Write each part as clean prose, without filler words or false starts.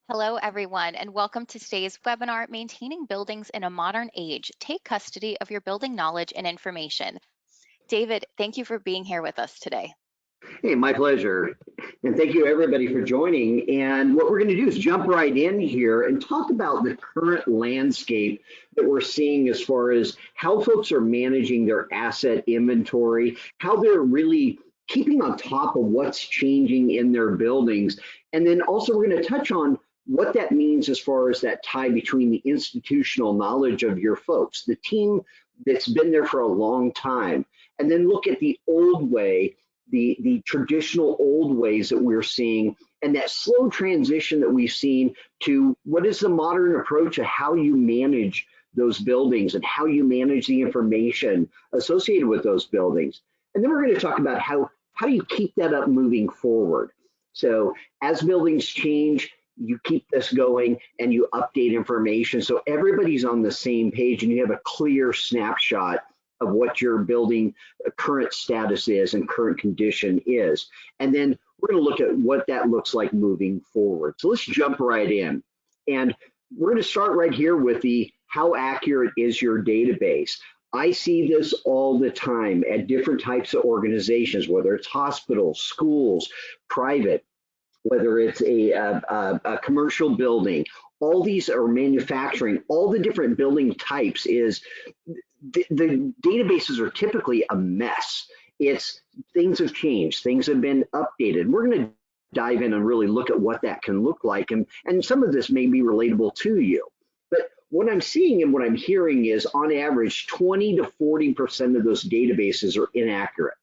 Hello, everyone, and welcome to today's webinar, Maintaining Buildings in a Modern Age. Take custody of your building knowledge and information. David, thank you for being here with us today. Hey, my pleasure. And thank you everybody for joining. And what we're going to do is jump right in here and talk about the current landscape that we're seeing as far as how folks are managing their asset inventory, how they're really keeping on top of what's changing in their buildings. And then also we're going to touch on what that means as far as that tie between the institutional knowledge of your folks, the team that's been there for a long time, and then look at the old way, the traditional old ways that we're seeing, and that slow transition that we've seen to what is the modern approach of how you manage those buildings and how you manage the information associated with those buildings. And then we're going to talk about how do you keep that up moving forward. So as buildings change, you keep this going and you update information so everybody's on the same page and you have a clear snapshot of what your building current status is and current condition is. And then we're going to look at what that looks like moving forward. So let's jump right in. And we're going to start right here with the how accurate is your database. I see this all the time at different types of organizations, whether it's hospitals, schools, private, whether it's a commercial building, all these are manufacturing, all the different building types is the databases are typically a mess. It's things have changed, things have been updated. We're going to dive in and really look at what that can look like. And some of this may be relatable to you. But what I'm seeing and what I'm hearing is on average, 20 to 40% of those databases are inaccurate.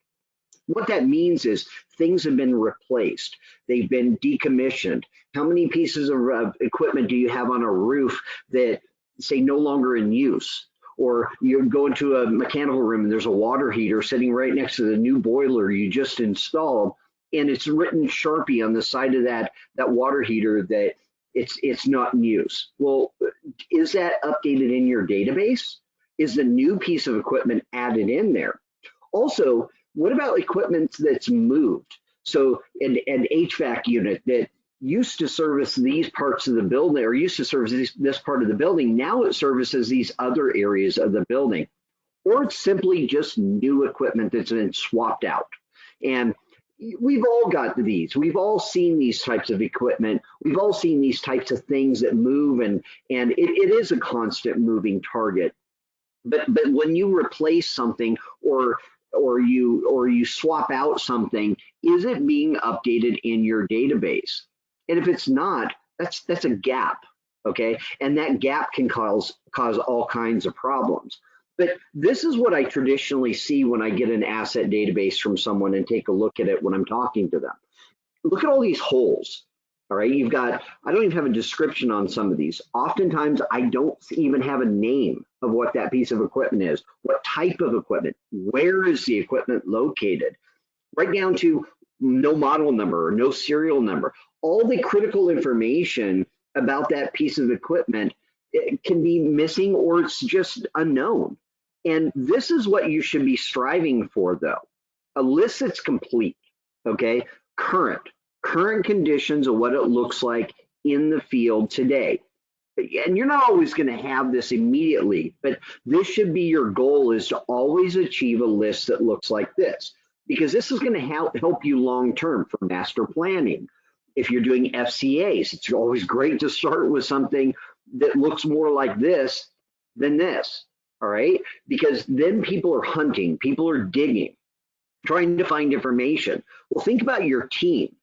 What that means is things have been replaced. They've been decommissioned. How many pieces of equipment do you have on a roof that say no longer in use? Or you go into a mechanical room and there's a water heater sitting right next to the new boiler you just installed, and it's written Sharpie on the side of that water heater that it's not in use. Well, is that updated in your database? Is the new piece of equipment added in there? Also, what about equipment that's moved? So an HVAC unit that used to service these parts of the building or used to service this part of the building, now it services these other areas of the building. Or it's simply just new equipment that's been swapped out. And we've all got these. We've all seen these types of equipment. We've all seen these types of things that move, and it is a constant moving target. But when you replace something or you swap out something, is it being updated in your database? And if it's not, that's a gap, okay? And that gap can cause all kinds of problems. But this is what I traditionally see when I get an asset database from someone and take a look at it when I'm talking to them. Look at all these holes. All right, you've got, I don't even have a description on some of these. Oftentimes, I don't even have a name of what that piece of equipment is, what type of equipment, where is the equipment located, right down to no model number or no serial number. All the critical information about that piece of equipment, it can be missing or it's just unknown. And this is what you should be striving for, though. A list that's complete, okay, current conditions of what it looks like in the field today. And you're not always going to have this immediately, but this should be your goal, is to always achieve a list that looks like this, because this is going to help you long term for master planning. If you're doing FCAs, it's always great to start with something that looks more like this than this, all right? Because then people are hunting, people are digging, trying to find information. Well, think about your team.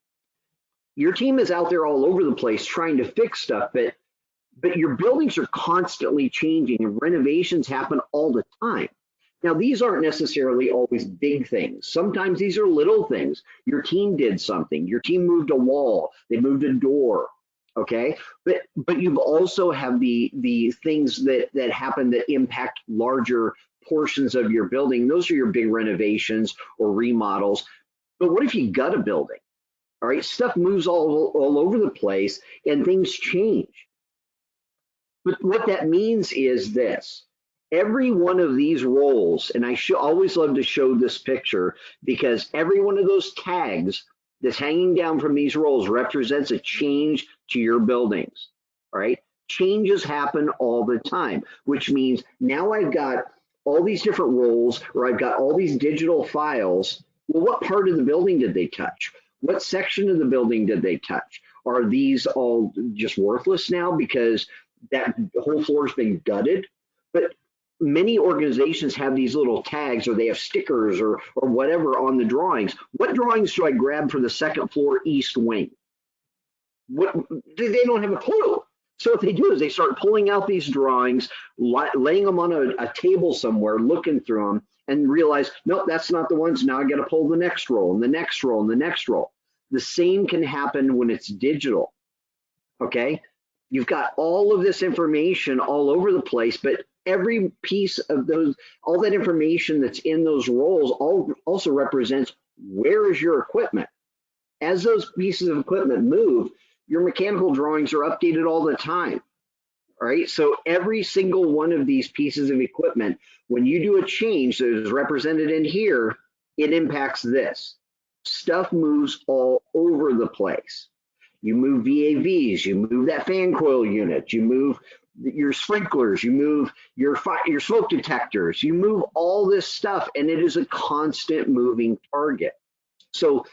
Your team is out there all over the place trying to fix stuff, but your buildings are constantly changing and renovations happen all the time. Now, these aren't necessarily always big things. Sometimes these are little things. Your team did something. Your team moved a wall. They moved a door. Okay, but you've also have the things that happen that impact larger portions of your building. Those are your big renovations or remodels. But what if you gut a building? All right, stuff moves all over the place and things change. But what that means is this. Every one of these roles, and I always love to show this picture because every one of those tags that's hanging down from these rolls represents a change to your buildings. All right. Changes happen all the time, which means now I've got all these different rolls, or I've got all these digital files. Well, what part of the building did they touch? What section of the building did they touch? Are these all just worthless now because that whole floor's been gutted? But many organizations have these little tags, or they have stickers or whatever on the drawings. What drawings do I grab for the second floor east wing? What, they don't have a clue. So what they do is they start pulling out these drawings, laying them on a table somewhere, looking through them, and realize, nope, that's not the ones. Now I got to pull the next roll and the next roll and the next roll. The same can happen when it's digital. Okay, you've got all of this information all over the place, but every piece of those, all that information that's in those rolls also represents where is your equipment. As those pieces of equipment move, your mechanical drawings are updated all the time. All right, so every single one of these pieces of equipment, when you do a change that is represented in here, it impacts this. Stuff moves all over the place. You move VAVs, you move that fan coil unit, you move your sprinklers, you move your smoke detectors, you move all this stuff, and it is a constant moving target. So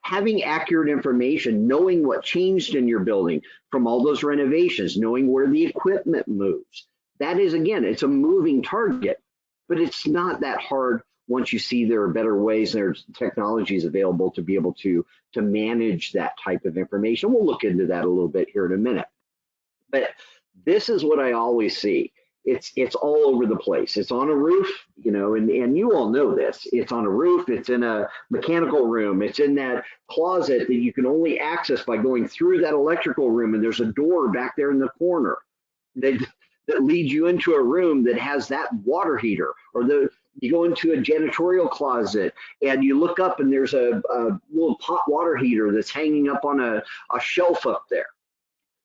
having accurate information, knowing what changed in your building from all those renovations, knowing where the equipment moves, that is, again, it's a moving target, but it's not that hard once you see there are better ways, there's technologies available to be able to manage that type of information. We'll look into that a little bit here in a minute. But this is what I always see. It's all over the place. It's on a roof, you know, and you all know this. It's on a roof, it's in a mechanical room, it's in that closet that you can only access by going through that electrical room, and there's a door back there in the corner that leads you into a room that has that water heater, or you go into a janitorial closet and you look up and there's a little pot water heater that's hanging up on a shelf up there.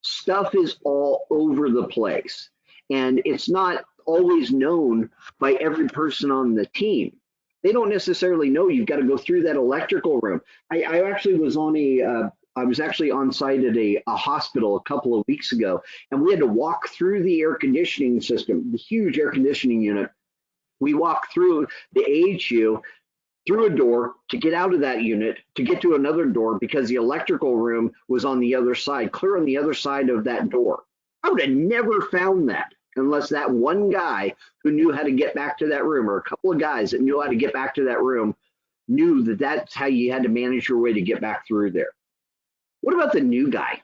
Stuff is all over the place, and it's not always known by every person on the team. They don't necessarily know you've got to go through that electrical room. I actually was on I was actually on site at a hospital a couple of weeks ago, and we had to walk through the air conditioning system, the huge air conditioning unit. We walked through the AHU, through a door to get out of that unit, to get to another door, because the electrical room was on the other side, clear on the other side of that door. I would have never found that unless that one guy who knew how to get back to that room, or a couple of guys that knew how to get back to that room, knew that that's how you had to manage your way to get back through there. What about the new guy?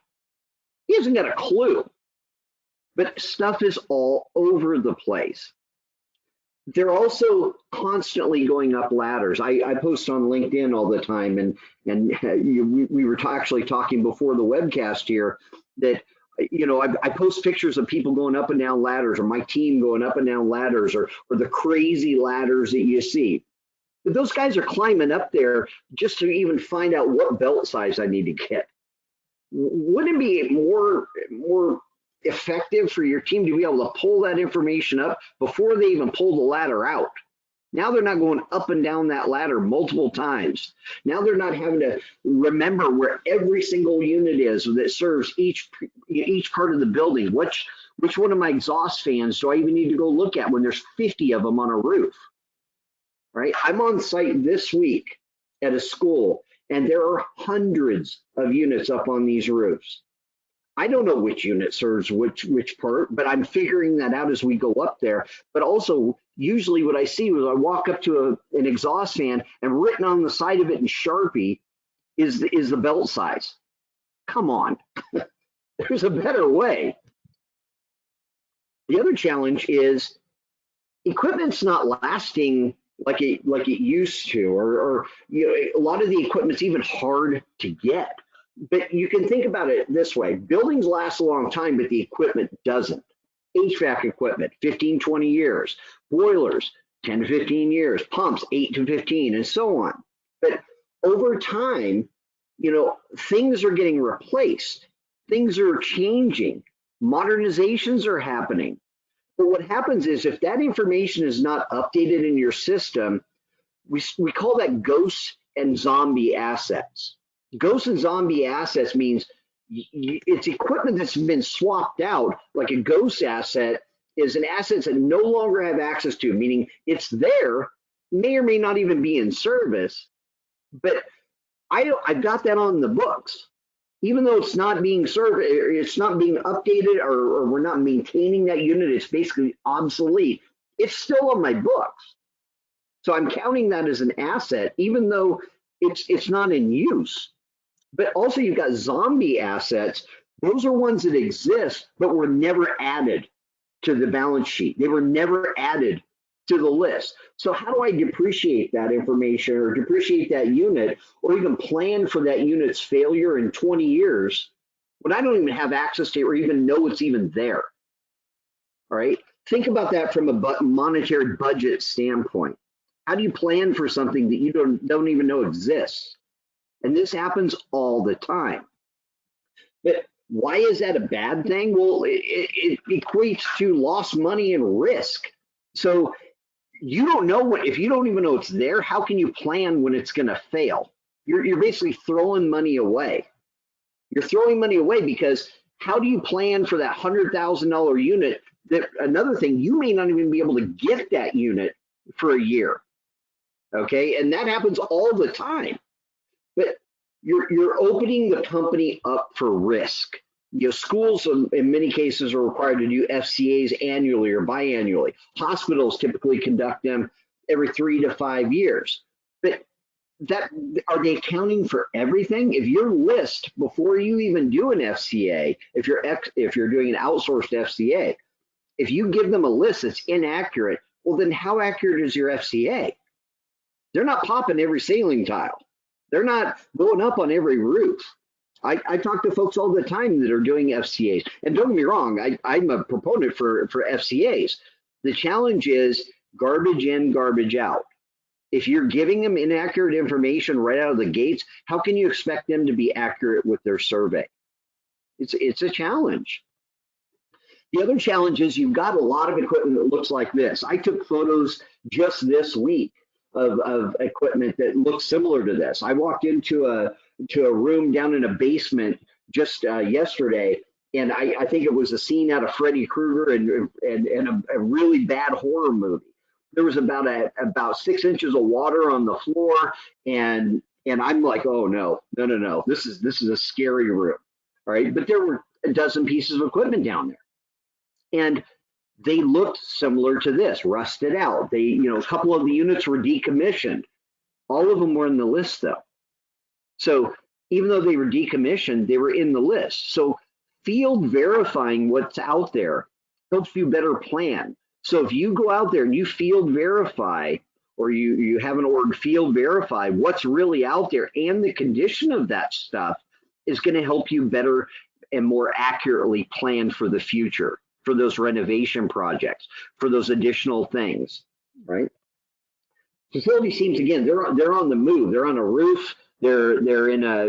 He hasn't got a clue, but stuff is all over the place. They're also constantly going up ladders. I post on LinkedIn all the time, and we were actually talking before the webcast here that, you know, I post pictures of people going up and down ladders, or my team going up and down ladders, or the crazy ladders that you see. But those guys are climbing up there just to even find out what belt size I need to get. Wouldn't it be more effective for your team to be able to pull that information up before they even pull the ladder out? Now they're not going up and down that ladder multiple times. Now they're not having to remember where every single unit is that serves each part of the building. Which one of my exhaust fans do I even need to go look at when there's 50 of them on a roof? Right? I'm on site this week at a school, and there are hundreds of units up on these roofs. I don't know which unit serves which part, but I'm figuring that out as we go up there. But also, usually what I see is I walk up to an exhaust fan, and written on the side of it in Sharpie is the belt size. Come on, there's a better way. The other challenge is equipment's not lasting like it used to, or you know, a lot of the equipment's even hard to get. But you can think about it this way. Buildings last a long time, but the equipment doesn't. HVAC equipment, 15, 20 years. Boilers, 10 to 15 years. Pumps, 8 to 15, and so on. But over time, you know, things are getting replaced. Things are changing. Modernizations are happening. But what happens is, if that information is not updated in your system, we call that ghost and zombie assets. Ghost and zombie assets means it's equipment that's been swapped out. Like a ghost asset is an asset that no longer have access to, meaning it's there, may or may not even be in service, but I've got that on the books. Even though it's not being served, it's not being updated, or we're not maintaining that unit, it's basically obsolete. It's still on my books. So I'm counting that as an asset, even though it's not in use. But also you've got zombie assets. Those are ones that exist, but were never added to the balance sheet. They were never added to the list. So how do I depreciate that information or depreciate that unit or even plan for that unit's failure in 20 years when I don't even have access to it or even know it's even there? All right. Think about that from a monetary budget standpoint. How do you plan for something that you don't even know exists? And this happens all the time. But why is that a bad thing? Well, it equates to lost money and risk. So you don't know what, if you don't even know it's there, how can you plan when it's going to fail? You're basically throwing money away. You're throwing money away because how do you plan for that $100,000 unit? That another thing, you may not even be able to get that unit for a year. Okay, and that happens all the time. But you're opening the company up for risk. You know, schools in many cases are required to do FCAs annually or biannually. Hospitals typically conduct them every 3 to 5 years. But that, are they accounting for everything? If your list before you even do an FCA, if you're doing an outsourced FCA, if you give them a list that's inaccurate, well then how accurate is your FCA? They're not popping every ceiling tile. They're not going up on every roof. I talk to folks all the time that are doing FCAs. And don't get me wrong, I'm a proponent for FCAs. The challenge is garbage in, garbage out. If you're giving them inaccurate information right out of the gates, how can you expect them to be accurate with their survey? It's a challenge. The other challenge is you've got a lot of equipment that looks like this. I took photos just this week of equipment that looks similar to this. I walked into a room down in a basement just yesterday, and I think it was a scene out of Freddy Krueger and a really bad horror movie. There was about 6 inches of water on the floor, and I'm like, oh no, this is a scary room. All right, but there were a dozen pieces of equipment down there, and they looked similar to this, rusted out. A couple of the units were decommissioned. All of them were in the list though. So even though they were decommissioned, they were in the list. So field verifying what's out there helps you better plan. So if you go out there and you field verify, or you have an org field verify what's really out there and the condition of that stuff, is going to help you better and more accurately plan for the future, for those renovation projects, for those additional things, right? Facility teams, again, they're on the move. They're on a roof. They're in a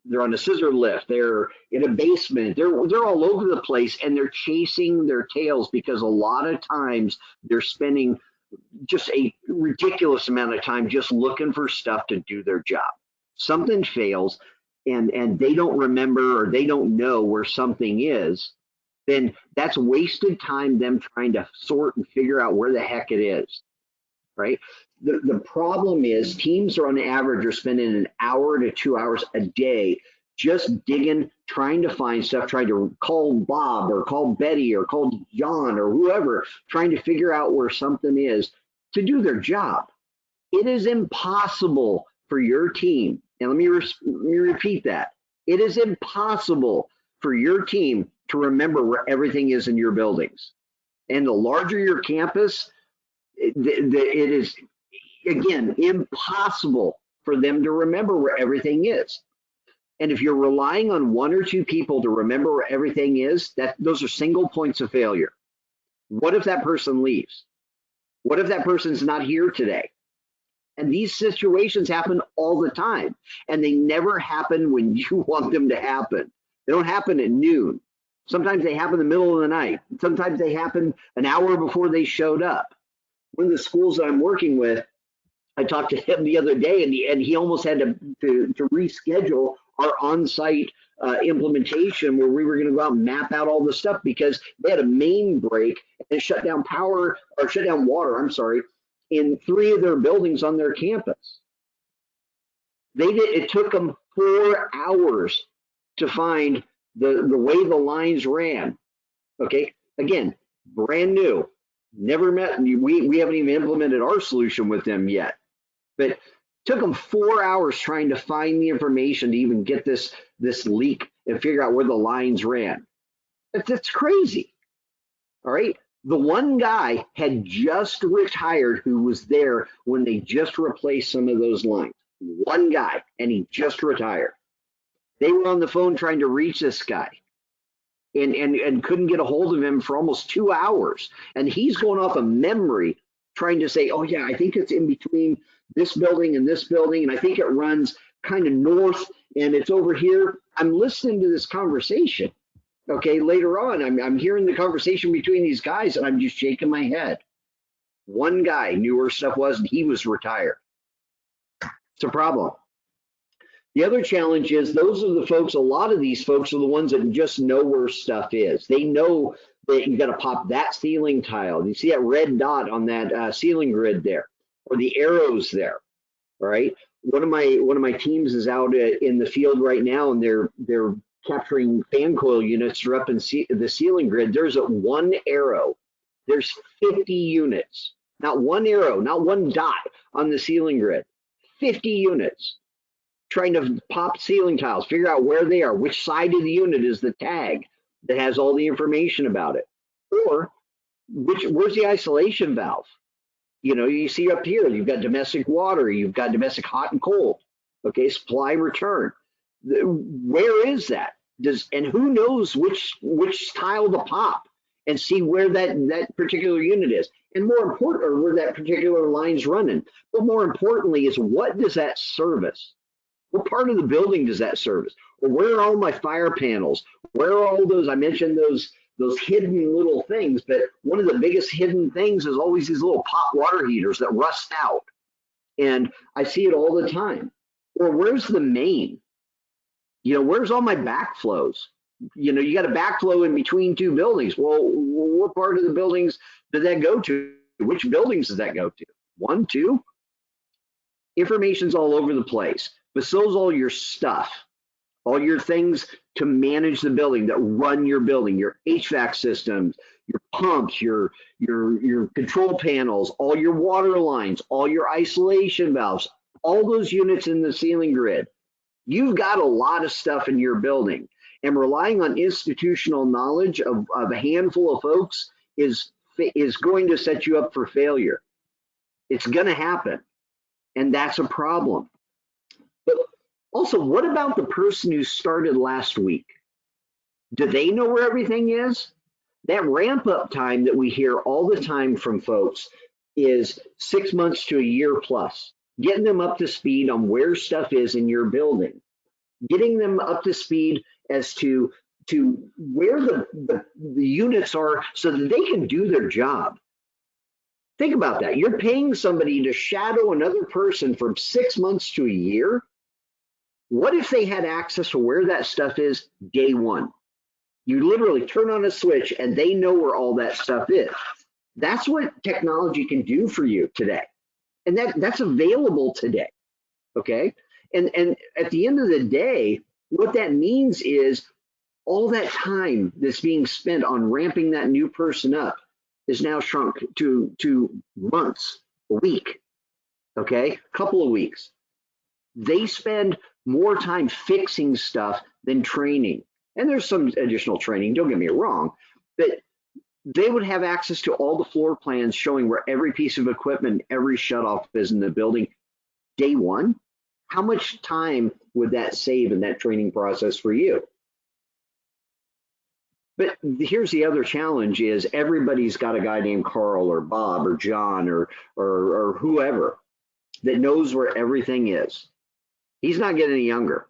they're on a scissor lift. They're in a basement. They're all over the place, and they're chasing their tails because a lot of times they're spending just a ridiculous amount of time just looking for stuff to do their job. Something fails, and they don't remember or they don't know where something is, then that's wasted time them trying to sort and figure out where the heck it is, right? The problem is teams are on average are spending an hour to 2 hours a day just digging, trying to find stuff, trying to call Bob or call Betty or call John or whoever, trying to figure out where something is to do their job. It is impossible for your team, and let me repeat that. It is impossible for your team to remember where everything is in your buildings. And the larger your campus, it is, again, impossible for them to remember where everything is. And if you're relying on one or two people to remember where everything is, those are single points of failure. What if that person leaves? What if that person's not here today? And these situations happen all the time, and they never happen when you want them to happen. They don't happen at noon. Sometimes they happen in the middle of the night. Sometimes they happen an hour before they showed up. One of the schools that I'm working with, I talked to him the other day, and he almost had to reschedule our on-site implementation where we were going to go out and map out all the stuff because they had a main break and shut down power or shut down water. I'm sorry, in 3 of their buildings on their campus. They did. It took them 4 hours to find the way the lines ran. Okay, again, brand new, never met. We haven't even implemented our solution with them yet, but it took them 4 hours trying to find the information to even get this leak and figure out where the lines ran. That's crazy. All right. The one guy had just retired who was there when they just replaced some of those lines. One guy, and he just retired. They were on the phone trying to reach this guy and couldn't get a hold of him for almost 2 hours. And he's going off of memory trying to say, oh, yeah, I think it's in between this building and this building. And I think it runs kind of north and it's over here. I'm listening to this conversation. Okay, later on, I'm hearing the conversation between these guys and I'm just shaking my head. One guy knew where stuff was and he was retired. It's a problem. The other challenge is those are the folks, a lot of these folks are the ones that just know where stuff is. They know that you got to pop that ceiling tile. You see that red dot on that ceiling grid there, or the arrows there, all right? One of my teams is out in the field right now, and they're capturing fan coil units that are up in the ceiling grid. There's one arrow. There's 50 units, not one arrow, not one dot on the ceiling grid. 50 units trying to pop ceiling tiles, figure out where they are, which side of the unit is the tag that has all the information about it, or where's the isolation valve. You know, you see up here, you've got domestic water, you've got domestic hot and cold, okay, supply return. Where is that? And who knows which tile to pop and see where that particular unit is, and more important, or where that particular line's running. But more importantly is, what does that service? What part of the building does that service? Or where are all my fire panels? Where are all those? I mentioned those hidden little things, but one of the biggest hidden things is always these little pot water heaters that rust out. And I see it all the time. Or where's the main? You know, where's all my backflows? You know, you got a backflow in between 2 buildings. Well, what part of the buildings did that go to? Which buildings does that go to? 1, 2? Information's all over the place. But so's all your stuff, all your things to manage the building, that run your building, your HVAC systems, your pumps, your control panels, all your water lines, all your isolation valves, all those units in the ceiling grid. You've got a lot of stuff in your building, and relying on institutional knowledge of a handful of folks is going to set you up for failure. It's going to happen, and that's a problem. But also, what about the person who started last week? Do they know where everything is? That ramp up time that we hear all the time from folks is 6 months to a year plus. Getting them up to speed on where stuff is in your building. Getting them up to speed as to where the units are so that they can do their job. Think about that. You're paying somebody to shadow another person from 6 months to a year. What if they had access to where that stuff is day one? You literally turn on a switch and they know where all that stuff is. That's what technology can do for you today. And that's available today, okay? And at the end of the day, what that means is all that time that's being spent on ramping that new person up is now shrunk to months, a week, okay? A couple of weeks. They spend more time fixing stuff than training. And there's some additional training, don't get me wrong, but they would have access to all the floor plans showing where every piece of equipment, every shutoff is in the building day one. How much time would that save in that training process for you? But here's the other challenge is everybody's got a guy named Carl or Bob or John or whoever that knows where everything is. He's not getting any younger.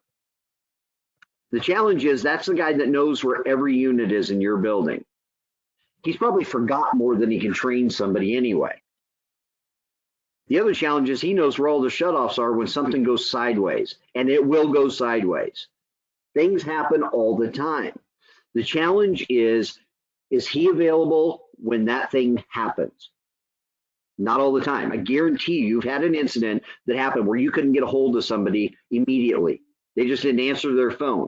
The challenge is that's the guy that knows where every unit is in your building. He's probably forgot more than he can train somebody anyway. The other challenge is he knows where all the shutoffs are when something goes sideways, and it will go sideways. Things happen all the time. The challenge is he available when that thing happens? Not all the time. I guarantee you've had an incident that happened where you couldn't get a hold of somebody immediately. They just didn't answer their phone.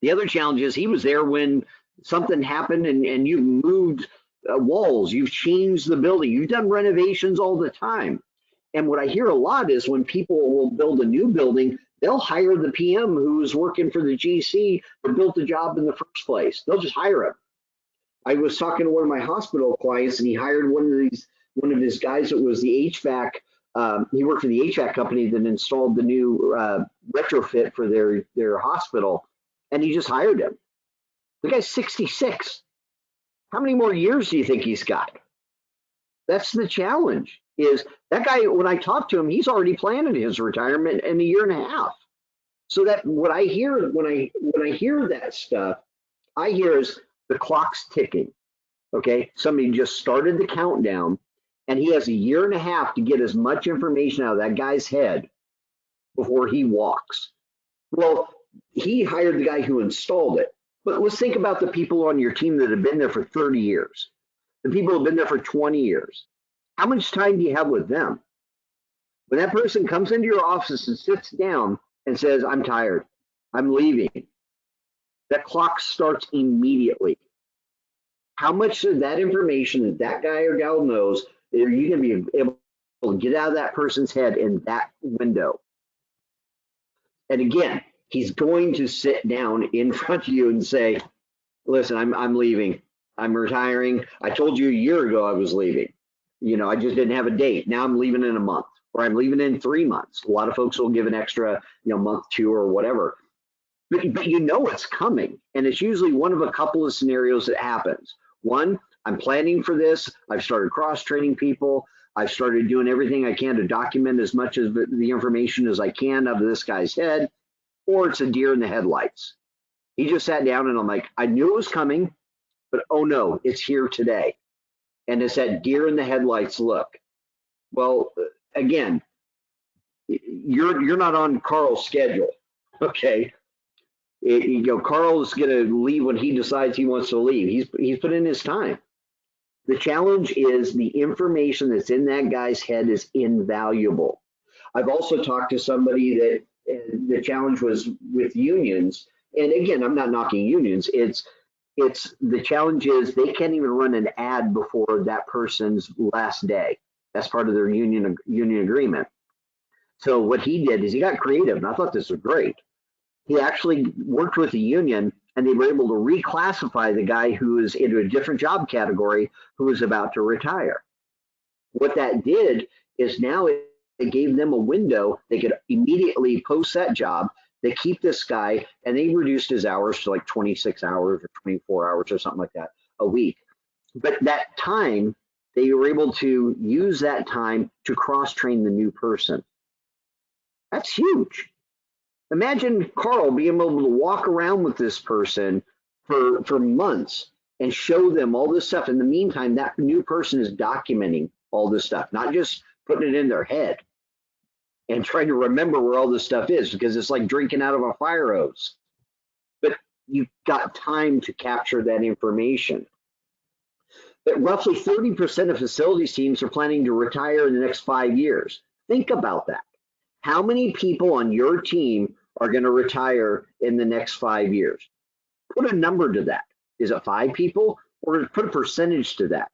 The other challenge is he was there when something happened and you've moved walls, you've changed the building, you've done renovations all the time. And what I hear a lot is when people will build a new building, they'll hire the PM who was working for the GC that built the job in the first place. They'll just hire him. I was talking to one of my hospital clients, and he hired one of his guys that was the HVAC. He worked for the HVAC company that installed the new retrofit for their hospital, and he just hired him. The guy's 66. How many more years do you think he's got? That's the challenge. Is that guy? When I talk to him, he's already planning his retirement in a year and a half. So that what I hear when I hear that stuff, I hear is the clock's ticking. Okay, somebody just started the countdown, and he has a year and a half to get as much information out of that guy's head before he walks. Well, he hired the guy who installed it. But let's think about the people on your team that have been there for 30 years, the people who have been there for 20 years. How much time do you have with them? When that person comes into your office and sits down and says, I'm tired, I'm leaving, that clock starts immediately. How much of that information that that guy or gal knows are you going to be able to get out of that person's head in that window? And again, he's going to sit down in front of you and say, listen, I'm leaving. I'm retiring. I told you a year ago I was leaving. You know, I just didn't have a date. Now I'm leaving in a month, or I'm leaving in 3 months. A lot of folks will give an extra, month, 2, or whatever. But you know it's coming. And it's usually one of a couple of scenarios that happens. One, I'm planning for this. I've started cross-training people. I've started doing everything I can to document as much of the information as I can out of this guy's head. Or it's a deer in the headlights. He just sat down and I'm like, I knew it was coming, but oh no, it's here today. And it's that deer in the headlights look. Well, again, you're not on Carl's schedule, okay? Carl is going to leave when he decides he wants to leave. He's put in his time. The challenge is the information that's in that guy's head is invaluable. I've also talked to somebody that the challenge was with unions. And again, I'm not knocking unions. It's the challenge is they can't even run an ad before that person's last day. That's part of their union agreement. So what he did is he got creative, and I thought this was great. He actually worked with the union, and they were able to reclassify the guy who was into a different job category who was about to retire. What that did is now it gave them a window. They could immediately post that job. They keep this guy, and they reduced his hours to like 26 hours or 24 hours or something like that a week. But that time, they were able to use that time to cross-train the new person. That's huge. Imagine Carl being able to walk around with this person for months and show them all this stuff. In the meantime, that new person is documenting all this stuff, not just putting it in their head and trying to remember where all this stuff is, because it's like drinking out of a fire hose. But you've got time to capture that information. But roughly 30% of facilities teams are planning to retire in the next 5 years. Think about that. How many people on your team are going to retire in the next 5 years? Put a number to that. Is it 5 people? Or put a percentage to that.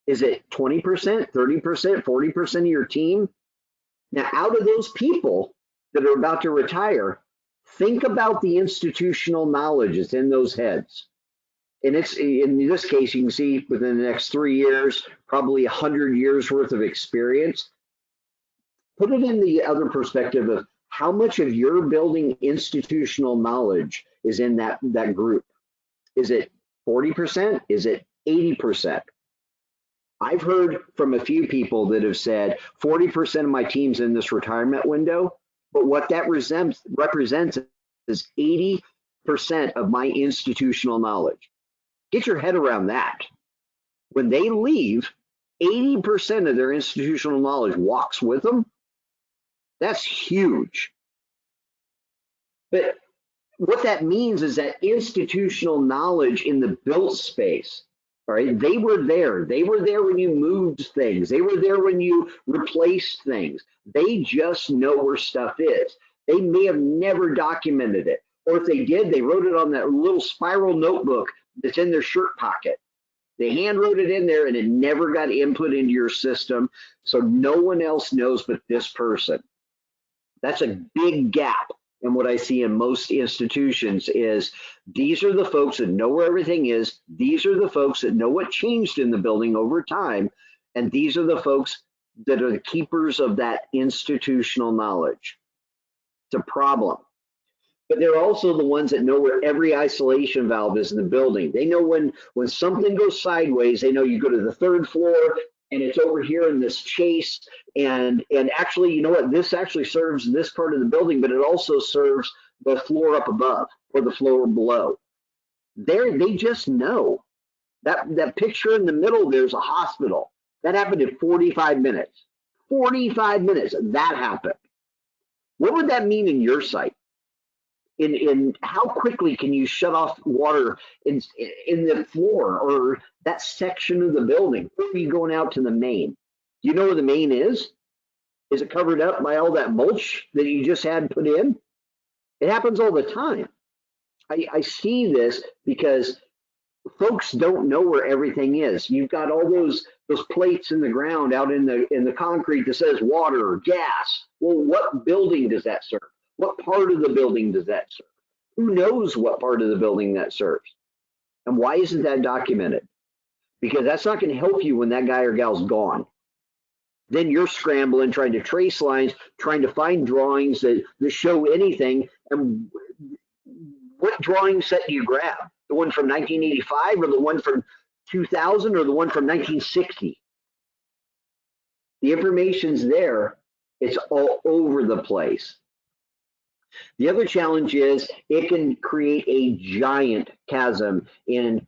Is it 20%, 30%, 40% of your team? Now, out of those people that are about to retire, think about the institutional knowledge that's in those heads. And it's, in this case, you can see within the next 3 years, probably 100 years worth of experience. Put it in the other perspective of how much of your building institutional knowledge is in that group. Is it 40%? Is it 80%? I've heard from a few people that have said 40% of my team's in this retirement window, but what that represents is 80% of my institutional knowledge. Get your head around that. When they leave, 80% of their institutional knowledge walks with them. That's huge. But what that means is that institutional knowledge in the built space, all right, they were there. They were there when you moved things. They were there when you replaced things. They just know where stuff is. They may have never documented it. Or if they did, they wrote it on that little spiral notebook that's in their shirt pocket. They hand wrote it in there and it never got input into your system. So no one else knows but this person. That's a big gap. And what I see in most institutions is these are the folks that know where everything is. These are the folks that know what changed in the building over time. And these are the folks that are the keepers of that institutional knowledge. It's a problem. But they're also the ones that know where every isolation valve is in the building. They know when something goes sideways, they know you go to the third floor and it's over here in this chase. And actually, you know what? This actually serves this part of the building, but it also serves the floor up above or the floor below. They just know. That picture in the middle, there's a hospital. That happened in 45 minutes. 45 minutes, that happened. What would that mean in your site? In how quickly can you shut off water in the floor or that section of the building? Where are you going out to the main? Do you know where the main is? Is it covered up by all that mulch that you just had put in? It happens all the time. I see this because folks don't know where everything is. You've got all those plates in the ground out in the concrete that says water or gas. Well, what building does that serve? What part of the building does that serve? Who knows what part of the building that serves? And why isn't that documented? Because that's not going to help you when that guy or gal's gone. Then you're scrambling, trying to trace lines, trying to find drawings that show anything. And what drawing set do you grab? The one from 1985 or the one from 2000 or the one from 1960? The information's there. It's all over the place. The other challenge is it can create a giant chasm in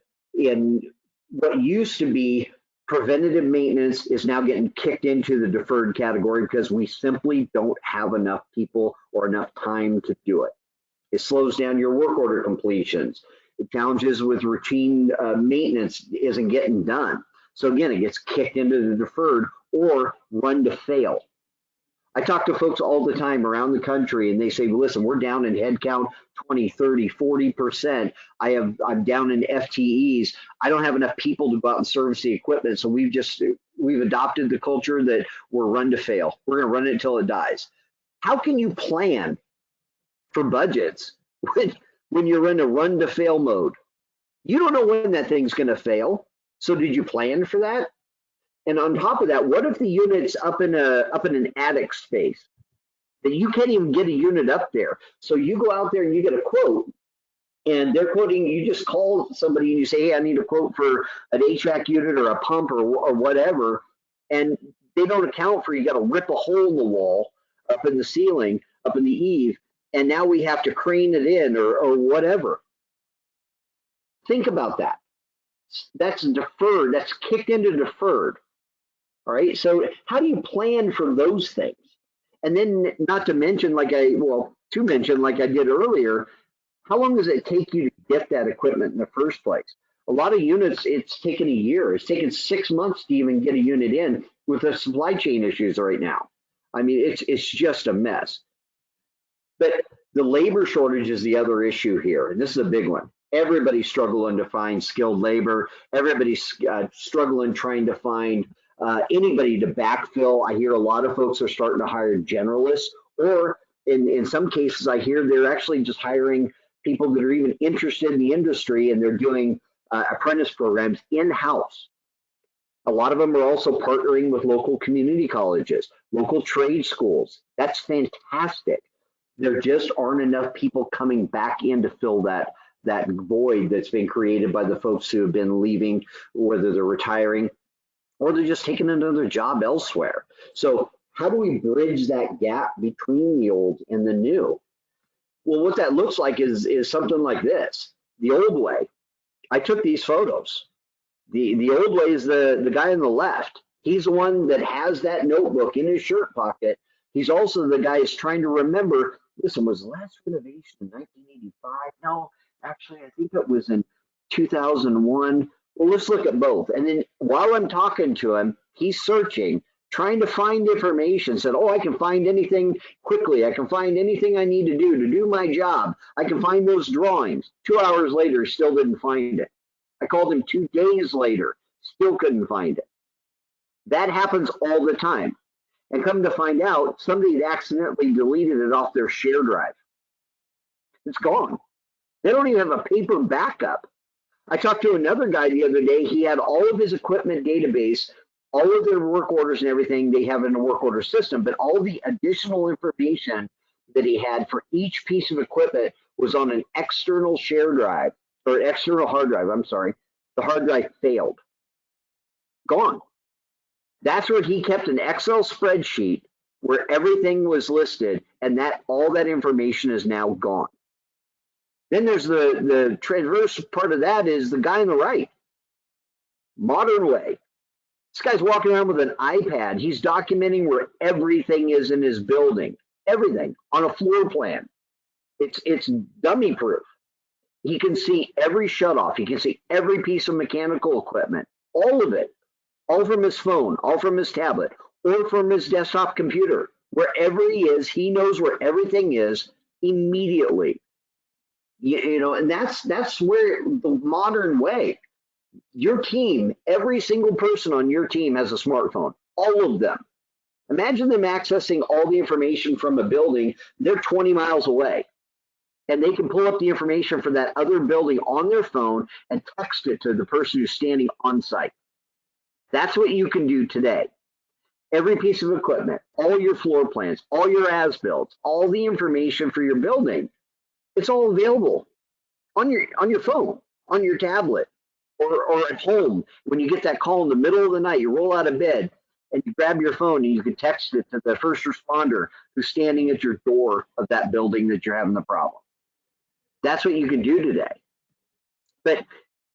what used to be preventative maintenance is now getting kicked into the deferred category because we simply don't have enough people or enough time to do it. It slows down your work order completions. The challenges with routine maintenance isn't getting done. So again, it gets kicked into the deferred or run to fail. I talk to folks all the time around the country and they say, listen, we're down in headcount 20, 30, 40%. I'm down in FTEs. I don't have enough people to go out and service the equipment. So we've adopted the culture that we're run to fail. We're going to run it until it dies. How can you plan for budgets when you're in a run to fail mode? You don't know when that thing's going to fail. So did you plan for that? And on top of that, what if the unit's up in an attic space that you can't even get a unit up there? So you go out there and you get a quote, and they're quoting. You just call somebody and you say, "Hey, I need a quote for an HVAC unit or a pump or whatever," and they don't account for you got to rip a hole in the wall, up in the ceiling, up in the eave, and now we have to crane it in or whatever. Think about that. That's deferred. That's kicked into deferred. All right. So how do you plan for those things? And then not to mention, to mention, like I did earlier, how long does it take you to get that equipment in the first place? A lot of units, it's taken a year. It's taken 6 months to even get a unit in with the supply chain issues right now. I mean, it's just a mess. But the labor shortage is the other issue here. And this is a big one. Everybody's struggling to find skilled labor. Everybody's struggling trying to find anybody to backfill. I hear a lot of folks are starting to hire generalists, or in some cases, I hear they're actually just hiring people that are even interested in the industry and they're doing apprentice programs in-house. A lot of them are also partnering with local community colleges, local trade schools. That's fantastic. There just aren't enough people coming back in to fill that void that's been created by the folks who have been leaving, whether they're retiring or they're just taking another job elsewhere. So how do we bridge that gap between the old and the new? Well, what that looks like is something like this. The old way, I took these photos. The old way is the guy on the left. He's the one that has that notebook in his shirt pocket. He's also the guy who's trying to remember, listen, was the last renovation in 1985? No, actually, I think it was in 2001. Well, let's look at both. And then while I'm talking to him, he's searching, trying to find information. Said, oh, I can find anything quickly. I can find anything I need to do my job. I can find those drawings. 2 hours later, still didn't find it. I called him 2 days later, still couldn't find it. That happens all the time. And come to find out, somebody had accidentally deleted it off their share drive. It's gone. They don't even have a paper backup. I talked to another guy the other day. He had all of his equipment database, all of their work orders and everything they have in a work order system, but all the additional information that he had for each piece of equipment was on an external share drive or external hard drive. I'm sorry. The hard drive failed. Gone. That's where he kept an Excel spreadsheet where everything was listed, and that all that information is now gone. Then there's the transverse part of that is the guy on the right. Modern way. This guy's walking around with an iPad. He's documenting where everything is in his building. Everything on a floor plan. It's dummy proof. He can see every shutoff. He can see every piece of mechanical equipment. All of it. All from his phone, all from his tablet, or from his desktop computer. Wherever he is, he knows where everything is immediately. You know, and that's where the modern way. Your team, every single person on your team has a smartphone, all of them. Imagine them accessing all the information from a building. They're 20 miles away, and they can pull up the information for that other building on their phone and text it to the person who's standing on site. That's what you can do today. Every piece of equipment, all your floor plans, all your as-builts, all the information for your building, it's all available on your phone, on your tablet, or at home. When you get that call in the middle of the night, you roll out of bed and you grab your phone and you can text it to the first responder who's standing at your door of that building that you're having the problem. That's what you can do today. But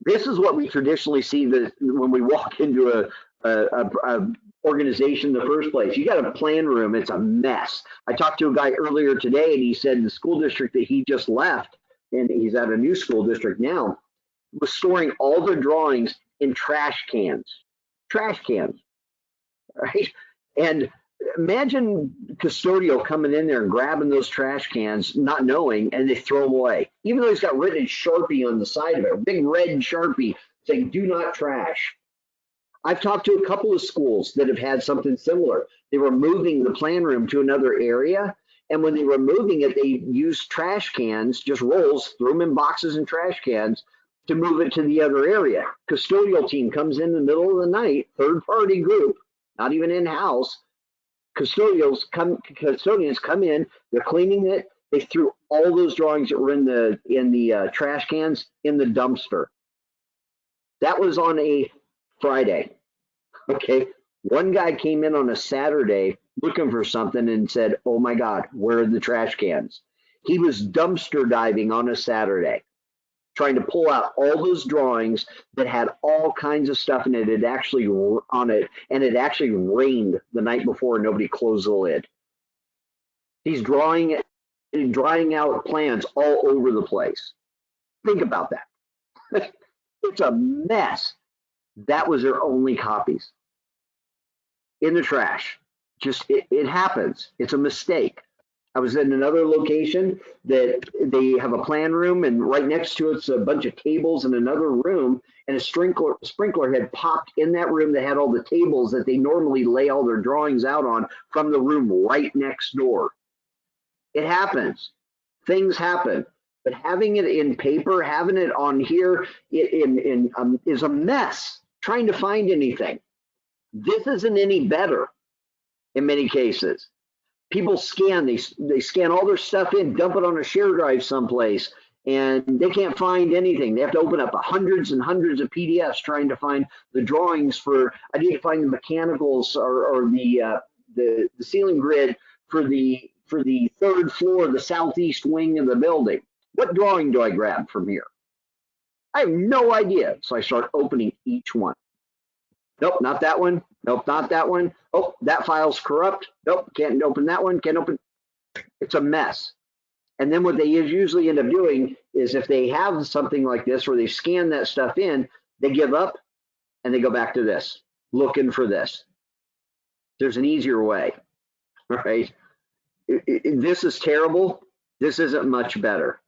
this is what we traditionally see when we walk into a organization in the first place. You got a plan room, it's a mess. I talked to a guy earlier today and he said the school district that he just left, and he's at a new school district now, was storing all the drawings in trash cans. Trash cans, right? And imagine custodial coming in there and grabbing those trash cans, not knowing, and they throw them away. Even though he's got written in Sharpie on the side of it, a big red Sharpie saying, do not trash. I've talked to a couple of schools that have had something similar. They were moving the plan room to another area, and when they were moving it, they used trash cans, just rolls, threw them in boxes and trash cans to move it to the other area. Custodial team comes in the middle of the night, third-party group, not even in-house. Custodians come in, they're cleaning it. They threw all those drawings that were in the trash cans in the dumpster. That was on a Friday. Okay, one guy came in on a Saturday looking for something and said, "Oh my God, where are the trash cans?" He was dumpster diving on a Saturday, trying to pull out all those drawings that had all kinds of stuff in it. It actually on it, and it actually rained the night before. And nobody closed the lid. He's drying out plans all over the place. Think about that. It's a mess. That was their only copies in the trash. Just it happens. It's a mistake. I was in another location that they have a plan room, and right next to it's a bunch of tables in another room, and a sprinkler had popped in that room that had all the tables that they normally lay all their drawings out on from the room right next door. It happens. Things happen. But having it in paper, having it on here is a mess. Trying to find anything. This isn't any better in many cases. People scan, they scan all their stuff in, dump it on a share drive someplace, and they can't find anything. They have to open up hundreds and hundreds of PDFs trying to find the drawings for, I need to find the mechanicals or the ceiling grid for the third floor, the southeast wing of the building. What drawing do I grab from here? I have no idea. So I start opening each one. Nope, not that one. Nope, not that one. Oh, that file's corrupt. Nope, can't open that one. Can't open. It's a mess. And then what they usually end up doing is if they have something like this where they scan that stuff in, they give up and they go back to this, looking for this. There's an easier way, right? This is terrible. This isn't much better.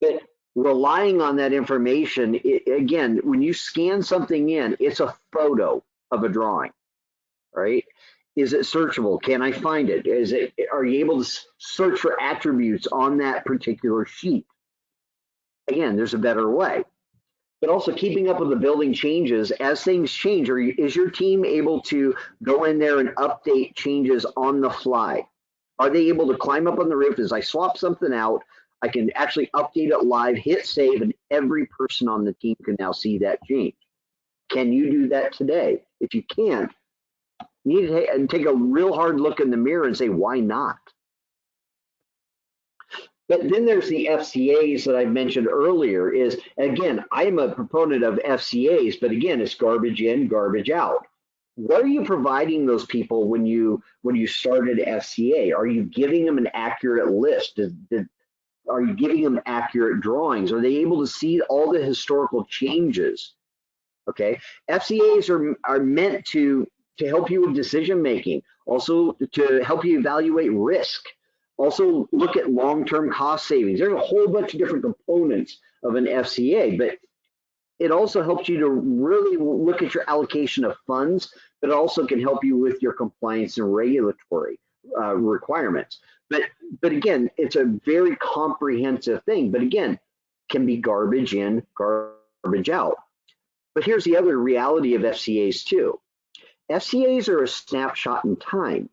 But relying on that information, again, when you scan something in, it's a photo of a drawing, right? Is it searchable? Can I find it? Are you able to search for attributes on that particular sheet? Again, there's a better way. But also keeping up with the building changes as things change. Is your team able to go in there and update changes on the fly? Are they able to climb up on the roof as I swap something out? I can actually update it live, hit save, and every person on the team can now see that change. Can you do that today? If you can't, you need to take a real hard look in the mirror and say, why not? But then there's the FCAs that I mentioned earlier is, again, I am a proponent of FCAs, but again, it's garbage in, garbage out. What are you providing those people when you started FCA? Are you giving them an accurate list? Are you giving them accurate drawings? Are they able to see all the historical changes? Okay, FCAs are meant to help you with decision making, also to help you evaluate risk, also look at long-term cost savings. There's a whole bunch of different components of an FCA, but it also helps you to really look at your allocation of funds, but it also can help you with your compliance and regulatory requirements. But again, it's a very comprehensive thing. But again, can be garbage in, garbage out. But here's the other reality of FCAs too. FCAs are a snapshot in time.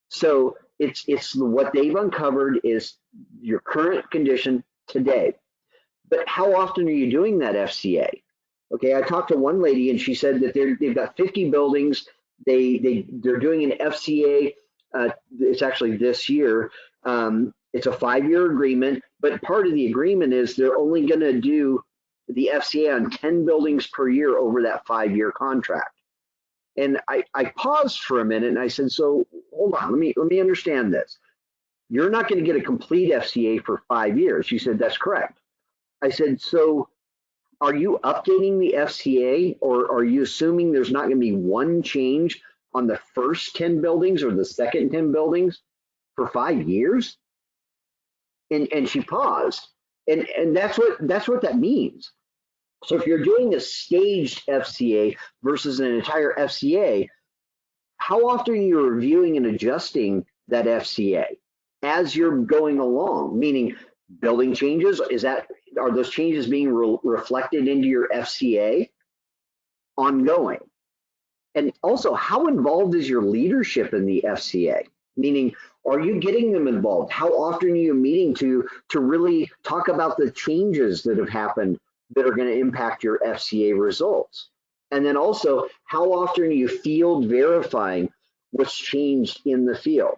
So it's what they've uncovered is your current condition today. But how often are you doing that FCA? Okay, I talked to one lady and she said that they've got 50 buildings. They're doing an FCA. It's actually this year. It's a 5-year agreement, but part of the agreement is they're only going to do the FCA on 10 buildings per year over that 5-year contract. And I paused for a minute and I said, so hold on, let me understand this. You're not going to get a complete FCA for 5 years. She said, that's correct. I said, so are you updating the FCA or are you assuming there's not going to be one change on the first 10 buildings or the second 10 buildings for 5 years? And she paused. And that's what that means. So if you're doing a staged FCA versus an entire FCA, how often are you reviewing and adjusting that FCA as you're going along? Meaning building changes, are those changes being reflected into your FCA ongoing? And also, how involved is your leadership in the FCA? Meaning, are you getting them involved? How often are you meeting to really talk about the changes that have happened that are going to impact your FCA results? And then also, how often are you field verifying what's changed in the field?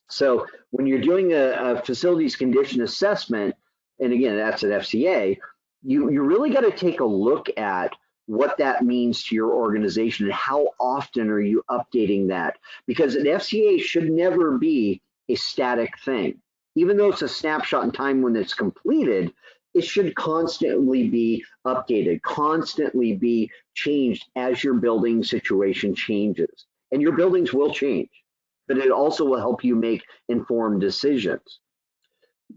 So when you're doing a facilities condition assessment, and again, that's an FCA, you really got to take a look at what that means to your organization and how often are you updating that? Because an FCA should never be a static thing. Even though it's a snapshot in time when it's completed, it should constantly be updated, constantly be changed as your building situation changes. And your buildings will change, but it also will help you make informed decisions.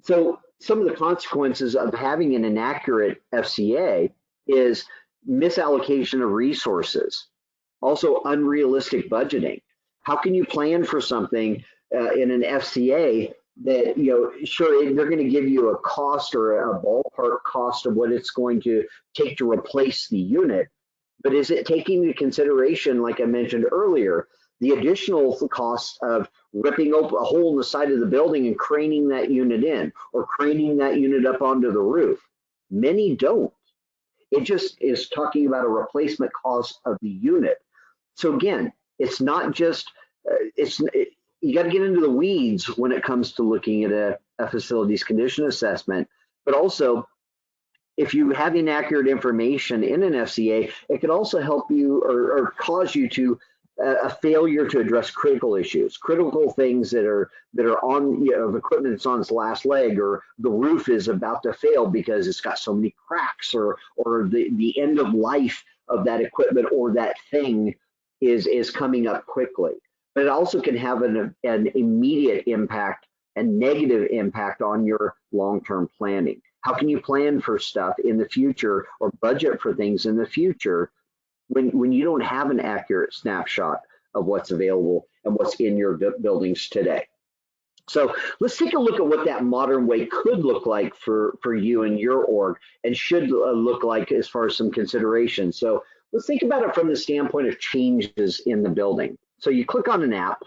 So some of the consequences of having an inaccurate FCA is misallocation of resources, also unrealistic budgeting. How can you plan for something in an FCA that, sure, they're going to give you a cost or a ballpark cost of what it's going to take to replace the unit, but is it taking into consideration, like I mentioned earlier, the additional cost of ripping open a hole in the side of the building and craning that unit in or craning that unit up onto the roof? Many don't. It just is talking about a replacement cost of the unit. So again, it's not just, you got to get into the weeds when it comes to looking at a facilities condition assessment, but also if you have inaccurate information in an FCA, it could also help you or cause you to a failure to address critical issues, critical things that are on, of equipment that's on its last leg, or the roof is about to fail because it's got so many cracks, or the end of life of that equipment or that thing is coming up quickly. But it also can have an immediate impact and negative impact on your long-term planning. How can you plan for stuff in the future or budget for things in the future when you don't have an accurate snapshot of what's available and what's in your buildings today? So let's take a look at what that modern way could look like for you and your org, and should look like as far as some consideration. So let's think about it from the standpoint of changes in the building. So you click on an app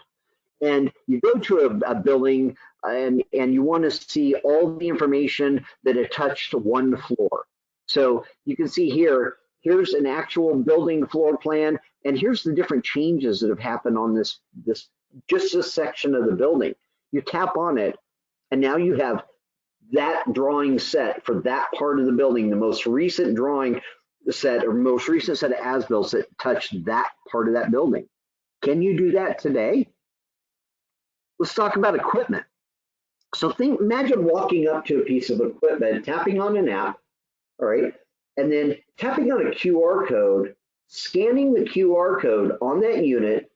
and you go to a building, and you want to see all the information that it touched one floor. So you can see here, here's an actual building floor plan, and here's the different changes that have happened on this just this section of the building. You tap on it, and now you have that drawing set for that part of the building, the most recent drawing set or most recent set of as-bills that touched that part of that building. Can you do that today? Let's talk about equipment. So imagine walking up to a piece of equipment, tapping on an app, all right, and then tapping on a QR code, scanning the QR code on that unit,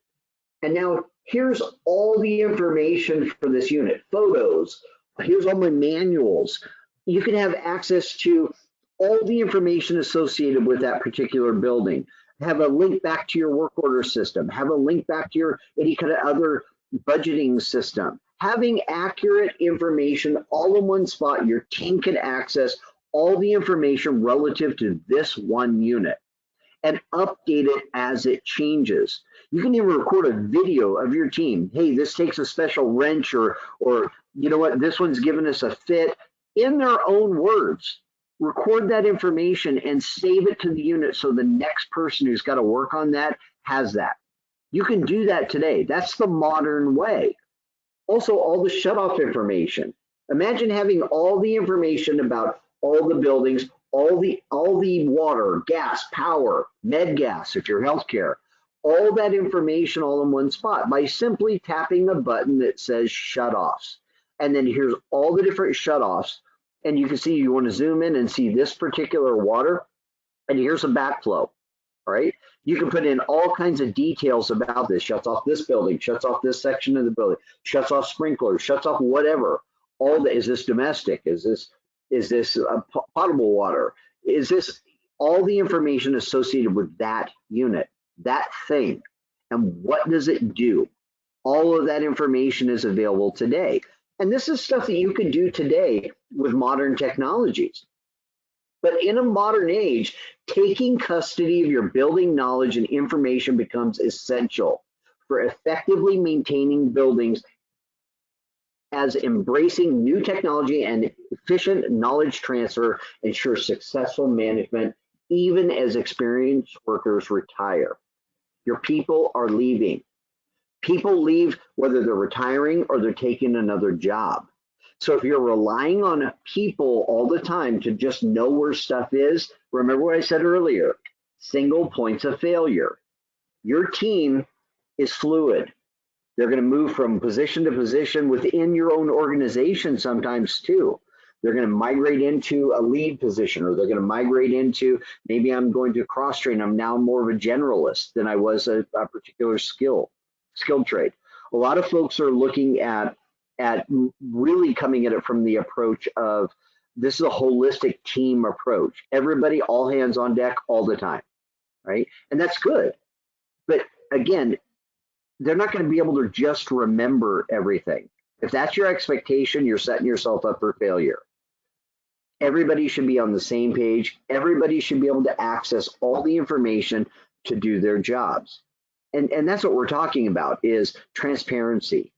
and now here's all the information for this unit, photos, here's all my manuals. You can have access to all the information associated with that particular building. Have a link back to your work order system, have a link back to your any kind of other budgeting system. Having accurate information all in one spot, your team can access all the information relative to this one unit and update it as it changes. You can even record a video of your team. Hey, this takes a special wrench, or you know what, this one's giving us a fit, in their own words. Record that information and save it to the unit so the next person who's got to work on that has that. You can do that today. That's the modern way. Also, all the shutoff information. Imagine having all the information about all the buildings, all the water, gas, power, med gas if you're healthcare, all that information all in one spot by simply tapping a button that says shutoffs. And then here's all the different shutoffs. And you can see, you want to zoom in and see this particular water, and here's a backflow. All right, you can put in all kinds of details about this. Shuts off this building, shuts off this section of the building, shuts off sprinklers, shuts off whatever. All that, is this domestic? Is this potable water? Is this all the information associated with that unit, that thing, and what does it do? All of that information is available today. And this is stuff that you can do today with modern technologies. But in a modern age, taking custody of your building knowledge and information becomes essential for effectively maintaining buildings, as embracing new technology and efficient knowledge transfer ensures successful management even as experienced workers retire. Your people are leaving. People leave whether they're retiring or they're taking another job. So if you're relying on people all the time to just know where stuff is, remember what I said earlier, single points of failure. Your team is fluid. They're going to move from position to position within your own organization sometimes too. They're going to migrate into a lead position, or they're going to migrate into, maybe I'm going to cross train. I'm now more of a generalist than I was a particular skilled trade. A lot of folks are looking at really coming at it from the approach of, this is a holistic team approach. Everybody, all hands on deck all the time, right? And that's good. But again, they're not going to be able to just remember everything. If that's your expectation, you're setting yourself up for failure. Everybody should be on the same page. Everybody should be able to access all the information to do their jobs. And that's what we're talking about, is transparency.